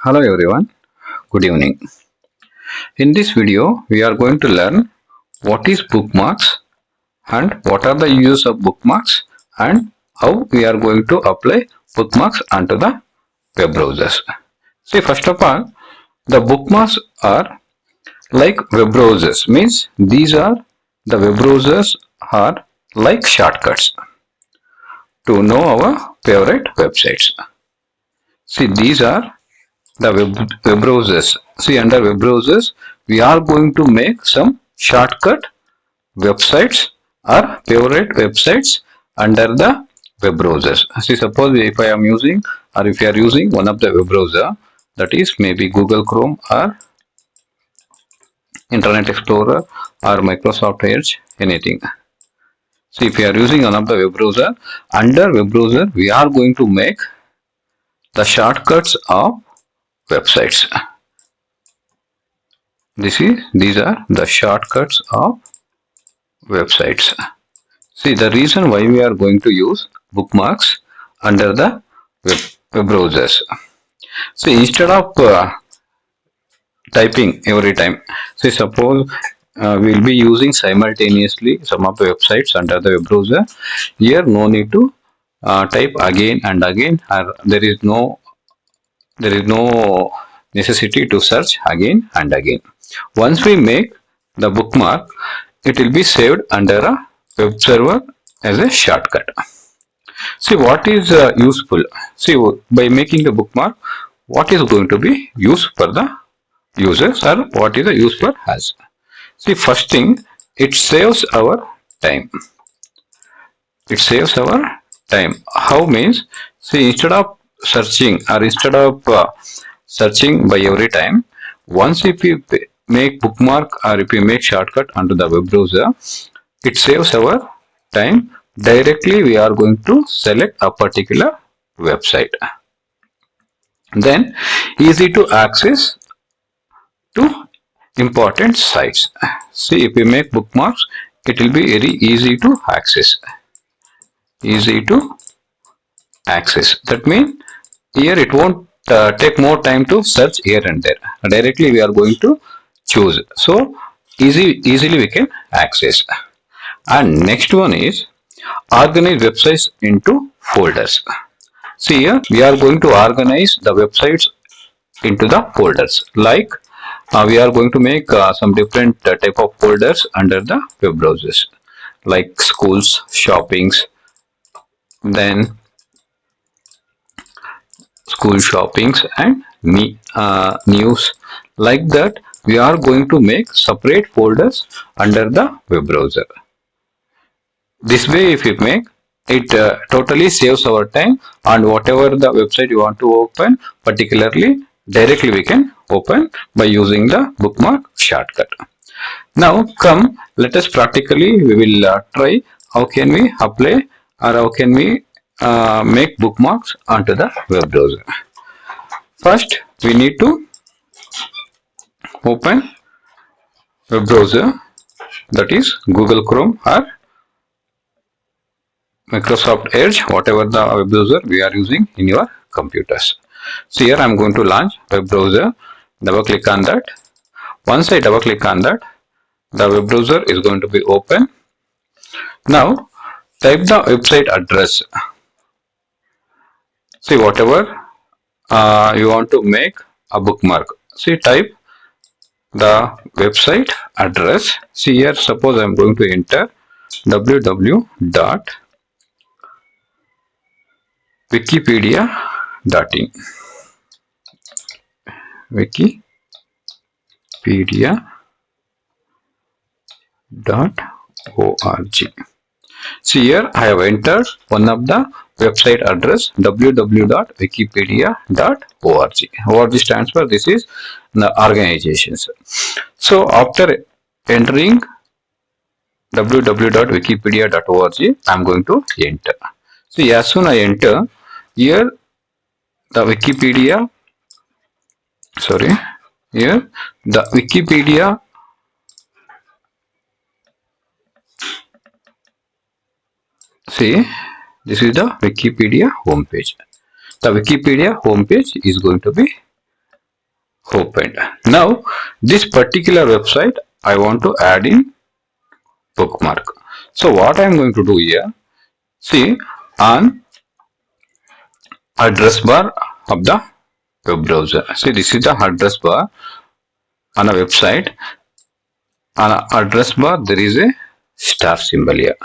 Hello everyone, good evening. In this video, we are going to learn what is bookmarks and what are the uses of bookmarks and how we are going to apply bookmarks onto the web browsers. See, first of all, the bookmarks are like web browsers, means these are the web browsers are like shortcuts to know our favorite websites. See, these are the web browsers. See, under web browsers, we are going to make some shortcut websites or favorite websites under the web browsers. See, suppose if I am using or if you are using one of the web browser, that is maybe Google Chrome or Internet Explorer or Microsoft Edge, anything. See, if you are using one of the web browser, under web browser, we are going to make the shortcuts of websites. These are the shortcuts of websites. See, the reason why we are going to use bookmarks under the web browsers. See, instead of typing every time, say suppose we'll be using simultaneously some of the websites under the web browser. Here, no need to type again and again, or there is no necessity to search again and again. Once we make the bookmark, it will be saved under a web server as a shortcut. See what is useful. See, by making the bookmark, what is going to be used for the users or what is the use for us. See, first thing, it saves our time. It saves our time. How means, see, instead of searching or instead of searching by every time, once if we make bookmark or if we make shortcut onto the web browser, it saves our time. Directly we are going to select a particular website. Then easy to access to important sites. See, if we make bookmarks, it will be very easy to access. Easy to access. That means here it won't take more time to search here and there. Directly we are going to choose. So easily we can access. And next one is organize websites into folders. See here we are going to organize the websites into the folders. Like we are going to make some different type of folders under the web browsers, like schools, shoppings, then school shoppings and news. Like that we are going to make separate folders under the web browser. This way if we make it, totally saves our time, and whatever the website you want to open, particularly directly we can open by using the bookmark shortcut. Now come, let us practically we will try how can we apply or how can we make bookmarks onto the web browser. First we need to open web browser, that is Google Chrome or Microsoft Edge, whatever the web browser we are using in your computers. So here I am going to launch web browser, double click on that. Once I double click on that, the web browser is going to be open. Now type the website address. See, whatever you want to make a bookmark. See, type the website address. See here, suppose I am going to enter www.wikipedia.in. wikipedia.org. See here I have entered one of the website address, www.wikipedia.org. org stands for, this is the organizations. So after entering www.wikipedia.org, I am going to enter. See, as soon I enter, here the Wikipedia, here the Wikipedia, see, this is the Wikipedia homepage. The Wikipedia homepage is going to be opened. Now this particular website I want to add in bookmark. So what I am going to do here, see on address bar of the web browser. See, this is the address bar on a website. On a address bar there is a star symbol here.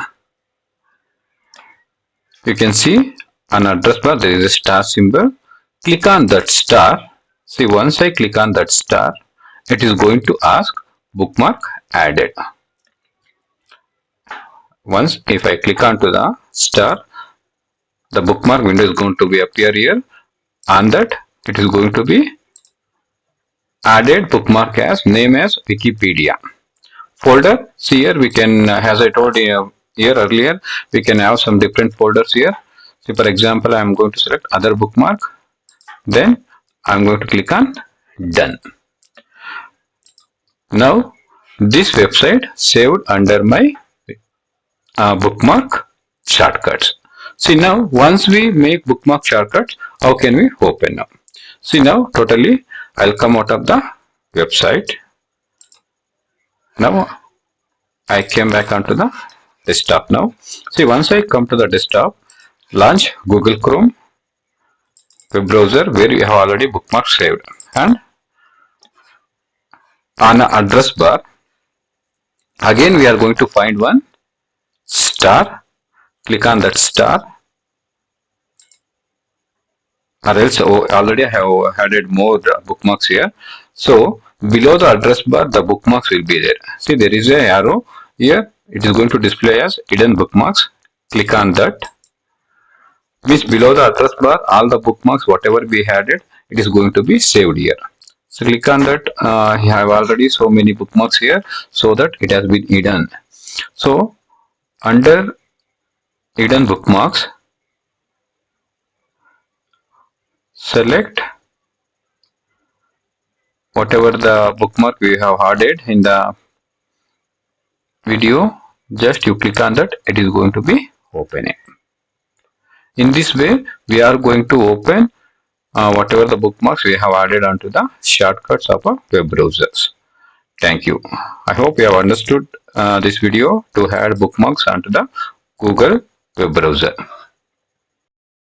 You can see on address bar there is a star symbol. Click on that star. See, once I click on that star, it is going to ask bookmark added. Once if I click onto the star, the bookmark window is going to be appear here. On that, it is going to be added bookmark as name as Wikipedia. Folder, see here we can, as I told you here earlier, we can have some different folders here. See, for example, I am going to select other bookmark. Then I am going to click on done. Now this website saved under my bookmark shortcuts. See, now once we make bookmark shortcuts, how can we open now? See, now totally I'll come out of the website. Now I came back onto the desktop now. See, once I come to the desktop, launch Google Chrome web browser where you have already bookmarks saved, and on the address bar again we are going to find one star. Click on that star, or else already I have added more bookmarks here. So below the address bar the bookmarks will be there. See, there is a arrow here, it is going to display as hidden bookmarks. Click on that, means below the address bar all the bookmarks whatever we added, it is going to be saved here. So click on that. I have already so many bookmarks here, so that it has been hidden. So under hidden bookmarks, select whatever the bookmark we have added in the video. Just you click on that, it is going to be opening. In this way we are going to open whatever the bookmarks we have added onto the shortcuts of our web browsers. Thank you. I hope you have understood this video to add bookmarks onto the Google web browser.